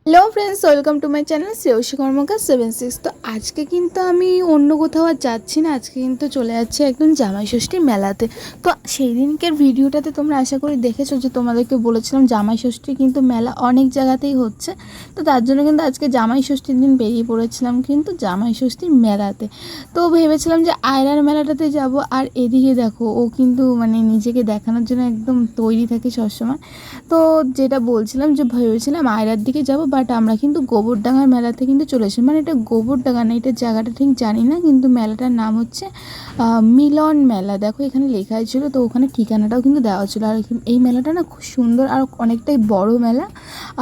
Hello friends, welcome to my channel Shreyasi Karmakar 76। তো আজকে কিন্তু আমি অন্য কোথাও আর যাচ্ছি না। আজকে কিন্তু চলে যাচ্ছি একদম জামাই ষষ্ঠী মেলাতে। তো সেই দিনকের ভিডিওটাতে তোমরা আশা করি দেখেছো যে তোমাদেরকে বলেছিলাম জামাই ষষ্ঠী কিন্তু মেলা অনেক জায়গাতেই হচ্ছে। তো তার জন্য কিন্তু আজকে জামাই ষষ্ঠীর দিন বেরিয়ে পড়েছিলাম কিন্তু জামাই ষষ্ঠীর মেলাতে। তো ভেবেছিলাম যে আয়রার মেলাটাতে যাব। আর এদিকে দেখো, ও কিন্তু মানে নিজেকে দেখানোর জন্য একদম তৈরি থাকে সবসময়। তো যেটা বলছিলাম যে ভেবেছিলাম আয়রার দিকে যাব, বাট আমরা কিন্তু গোবরডাঙ্গার মেলাতে কিন্তু চলে এসেছি। মানে এটা গোবরডাঙ্গা না, এটা জায়গাটা ঠিক জানি না, কিন্তু মেলাটার নাম হচ্ছে মিলন মেলা। দেখো এখানে লেখা ছিল, তো ওখানে ঠিকানাটাও কিন্তু দেওয়া ছিল। আর এই মেলাটা না খুব সুন্দর আর অনেকটাই বড় মেলা,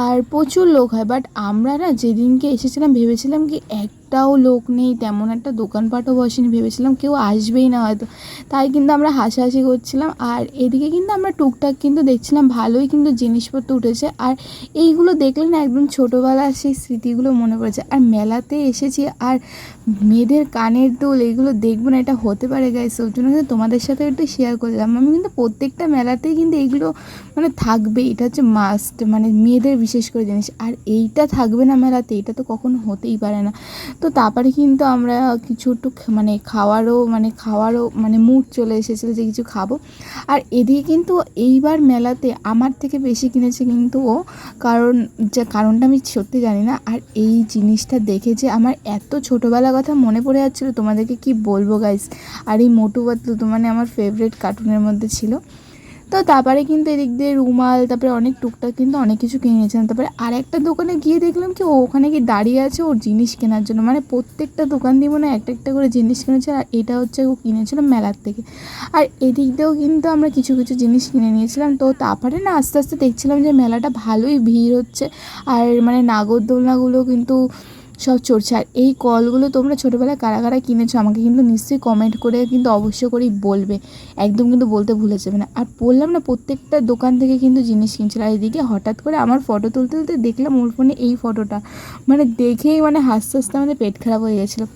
আর প্রচুর লোক হয়। বাট আমরা না যেদিনকে এসেছিলাম ভেবেছিলাম কি একটাও লোক নেই, তেমন একটা দোকানপাটও বসেনি, ভেবেছিলাম কেউ আসবেই না হয়তো। তাই কিন্তু আমরা হাসাহাসি করছিলাম। আর এদিকে কিন্তু আমরা টুকটাক কিন্তু দেখছিলাম ভালোই কিন্তু জিনিসপত্র উঠেছে। আর এইগুলো দেখলে না একদম ছোটোবেলার সেই স্মৃতিগুলো মনে পড়েছে। আর মেলাতে এসেছি আর মেয়েদের কানের দুল এগুলো দেখবো না, এটা হতে পারে গাইস। ওর জন্য কিন্তু তোমাদের সাথে একটু শেয়ার করলাম। আমি কিন্তু প্রত্যেকটা মেলাতেই কিন্তু এইগুলো মানে থাকবে, এটা হচ্ছে মাস্ট, মানে মেয়েদের বিশেষ করে জিনিস। আর এইটা থাকবে না মেলাতে, এটা তো কখনো হতেই পারে না। তো তারপরে কিন্তু আমরা কিছু একটু খাওয়ারও মানে মুড চলে এসেছিলো যে কিছু খাবো। আর এদিকে কিন্তু এইবার মেলাতে আমার থেকে বেশি কিনেছে কিন্তু ও, কারণ যে কারণটা আমি সত্যি জানি না। আর এই জিনিসটা দেখে যে আমার এত ছোটোবেলার কথা মনে পড়ে যাচ্ছিলো, তোমাদেরকে কি বলবো গাইস। আর এই মোটু পাতলু তো মানে আমার ফেভারিট কার্টুনের মধ্যে ছিল। তো তারপরে কিন্তু এদিক দিয়ে রুমাল, তারপরে অনেক টুকটাক কিন্তু অনেক কিছু কিনে নিয়েছিলাম। তারপরে আর একটা দোকানে গিয়ে দেখলাম কি ও ওখানে কি দাঁড়িয়ে আছে ওর জিনিস কেনার জন্য। মানে প্রত্যেকটা দোকান দিয়ে মনে হয় একটা একটা করে জিনিস কিনেছে। আর এটা হচ্ছে ও কিনেছিল মেলার থেকে। আর এদিক দিয়েও কিন্তু আমরা কিছু কিছু জিনিস কিনে নিয়েছিলাম। তো তারপরে না আস্তে আস্তে দেখছিলাম যে মেলাটা ভালোই ভিড় হচ্ছে। আর মানে নাগরদোলনাগুলো কিন্তু সব চড়ছে। আর এই কলগুলো তোমরা ছোটোবেলায় কারা কারা কিনেছো আমাকে কিন্তু নিশ্চয়ই কমেন্ট করে কিন্তু অবশ্য করেই বলবে, একদম কিন্তু বলতে ভুলে যাবে না। আর বললাম না প্রত্যেকটা দোকান থেকে কিন্তু জিনিস কিনছিল। আর এদিকে হঠাৎ করে আমার ফটো তুলতে তুলতে দেখলাম ওর ফোনে এই ফটোটা, মানে দেখেই মানে হাসতে হাসতে আমাদের পেট খারাপ হয়ে গেছিলো।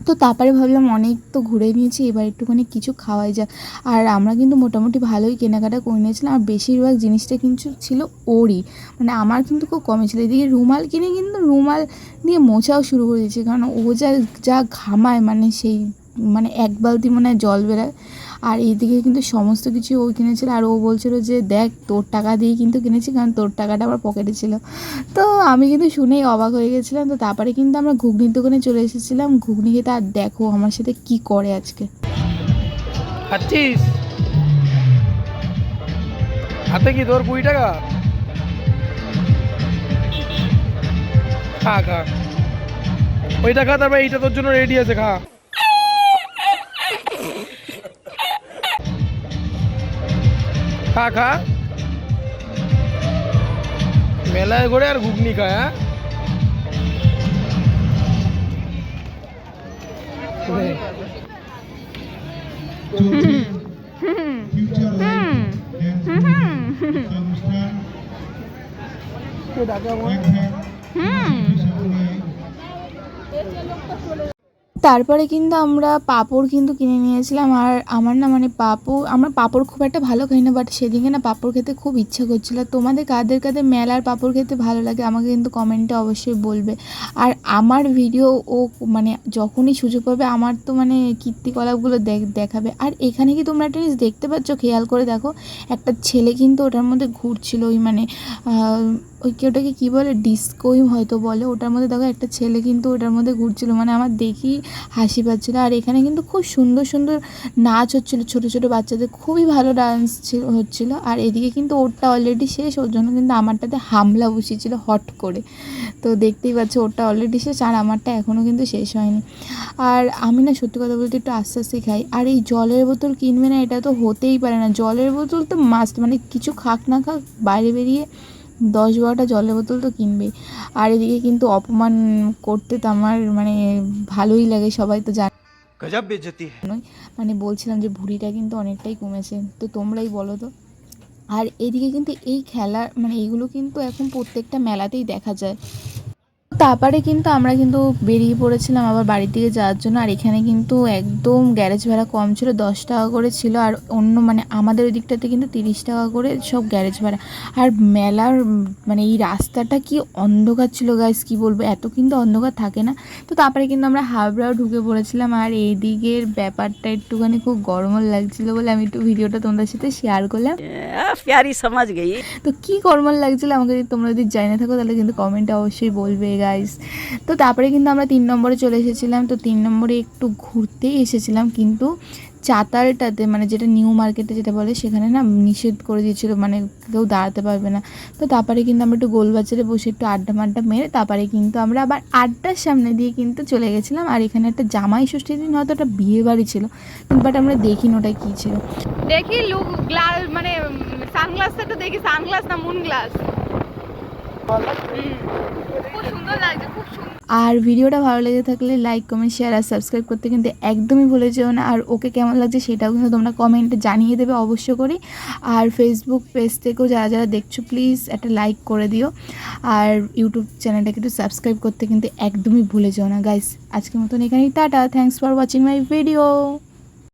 তো তারপরে ভাবলাম অনেক তো ঘুরে নিয়েছি, এবার একটুখানি কিছু খাওয়াই যাক। আর আমরা কিন্তু মোটামুটি ভালোই কেনাকাটা করে নিয়েছিলাম। আর বেশিরভাগ জিনিসটা কিন্তু ছিল ওরই, মানে আমার কিন্তু খুব কমই ছিল। এদিকে রুমাল কিনে কিন্তু রুমাল দিয়ে মোছাও শুরু করে দিয়েছি, কারণ ও যা যা ঘামায় মানে সেই মানে এক বালতি মনে হয় জল বেরোয়। আর এইদিকে কিন্তু সমস্ত কিছু ও কিনেছিল। আর ও বলছিল যে দেখ তোর টাকা দিয়েই কিন্তু কিনেছি, কারণ তোর টাকাটা আমার পকেটে ছিল। তো আমি কিন্তু শুনেই অবাক হয়ে গেছিলাম। তো তারপরে কিন্তু আমরা ঘুগনির দোকানে চলে এসেছিলাম ঘুগনি খেতে। আর দেখো আমার সাথে কি করে আজকে। খাচ্ছিস? হাতে কি তোর 20 টাকা? খা খা, ওইটা খা, তারপর এইটা তোর জন্য রেডি আছে, খা খা খা। মেলায় ঘুরে আর ঘুগনি খায়, হ্যাঁ। তারপরে কিন্তু আমরা পাঁপড় কিন্তু কিনে নিয়েছিলাম। আর আমার না মানে আমার পাঁপড় খুব একটা ভালো খাই না, বাট সেদিকে না পাঁপড় খেতে খুব ইচ্ছা করছিল। তোমাদের কাদের কাদের মেলার পাঁপড় খেতে ভালো লাগে আমাকে কিন্তু কমেন্টে অবশ্যই বলবে। আর আমার ভিডিও ও মানে যখনই সুযোগ পাবে আমার তো মানে কীর্তিকলাপগুলো দেখাবে। আর এখানে কি তোমরা একটা জিনিস দেখতে পাচ্ছ, খেয়াল করে দেখো, একটা ছেলে কিন্তু ওটার মধ্যে ঘুরছিল, ওই মানে ওই ওটাকে কী বলে, ডিস্কোই হয়তো বলে। ওটার মধ্যে দেখো একটা ছেলে কিন্তু ওটার মধ্যে ঘুরছিল, মানে আমার দেখি হাসি পাচ্ছিলো। আর এখানে কিন্তু খুব সুন্দর সুন্দর নাচ হচ্ছিলো, ছোটো ছোটো বাচ্চাদের খুবই ভালো ডান্স হচ্ছিলো। আর এদিকে কিন্তু ওরটা অলরেডি শেষ, ওর জন্য কিন্তু আমারটাতে হামলা বসিয়েছিলো হট করে। তো দেখতেই পাচ্ছ ওরটা অলরেডি শেষ আর আমারটা এখনও কিন্তু শেষ হয়নি। আর আমি না সত্যি কথা বলতে একটু আস্তে আস্তে খাই। আর এই জলের বোতল কিনবে না এটা তো হতেই পারে না, জলের বোতল তো মাস্ট, মানে কিছু খাক না খাক বাইরে বেরিয়ে 10-12টা জলের বোতল তো কিনবেই। আর এদিকে কিন্তু অপমান করতে তো আমার মানে ভালোই লাগে, সবাই তো জানোই। গজব বেজতি। মানে বলছিলাম যে ভুঁড়িটা কিন্তু অনেকটাই কমেছে, তো তোমরাই বলো তো। আর এদিকে কিন্তু এই খেলা মানে এইগুলো কিন্তু এখন প্রত্যেকটা মেলাতেই দেখা যায়। তারপরে কিন্তু আমরা কিন্তু বেরিয়ে পড়েছিলাম আবার বাড়ির দিকে যাওয়ার জন্য। আর এখানে কিন্তু একদম গ্যারেজ ভাড়া কম ছিল, 10 টাকা করে ছিল। আর অন্য মানে আমাদের ওই দিকটাতে কিন্তু 30 টাকা করে সব গ্যারেজ ভাড়া। আর মেলার মানে এই রাস্তাটা কি অন্ধকার ছিল গাইস, কি বলবো, এত কিন্তু অন্ধকার থাকে না। তো তারপরে কিন্তু আমরা হাবড়াও ঢুকে পড়েছিলাম। আর এই দিকের ব্যাপারটা একটুখানি খুব গরমও লাগছিল বলে আমি একটু ভিডিওটা তোমাদের সাথে শেয়ার করলাম। प्यारी समझ गई। তো কী গরমাল লাগছিলো আমাকে যদি তোমরা যদি জানে থাকো তাহলে কিন্তু কমেন্টে অবশ্যই বলবে গাইস। তো তারপরে কিন্তু আমরা 3 নম্বরে চলে এসেছিলাম। তো 3 নম্বরে একটু ঘুরতেই এসেছিলাম, কিন্তু চাতালটাতে মানে যেটা নিউ মার্কেটে যেটা বলে সেখানে না নিষেধ করে দিয়েছিল, মানে কেউ দাঁড়াতে পারবে না। তো তারপরে কিন্তু আমরা একটু গোলবাজারে বসে একটু আড্ডা মাড্ডা মেরে তারপরে কিন্তু আমরা আবার আড্ডার সামনে দিয়ে কিন্তু চলে গেছিলাম। আর এখানে একটা জামাই ষষ্ঠীর দিন হয়তো একটা বিয়ে বাড়ি ছিল, বাট আমরা দেখিনি ওটা কী ছিল। দেখি লুক গ্লাস মানে সানগ্লাসটা তো দেখি, সানগ্লাস না মুন গ্লাস। খুব সুন্দর লাগছে, খুব সুন্দর। আর ভিডিওটা ভালো লেগে থাকলে লাইক কমেন্ট শেয়ার আর সাবস্ক্রাইব করতে কিন্তু একদমই ভুলে যেও না। আর ওকে কেমন লাগছে সেটাও কিন্তু তোমরা কমেন্টে জানিয়ে দেবে অবশ্য করে। আর ফেসবুক পেজ থেকেও যারা যারা দেখছো প্লিজ একটা লাইক করে দিও। আর ইউটিউব চ্যানেলটাকে একটু সাবস্ক্রাইব করতে কিন্তু একদমই ভুলে যেও না গাইস। আজকের মতন এখানেই tata, thanks for watching my video.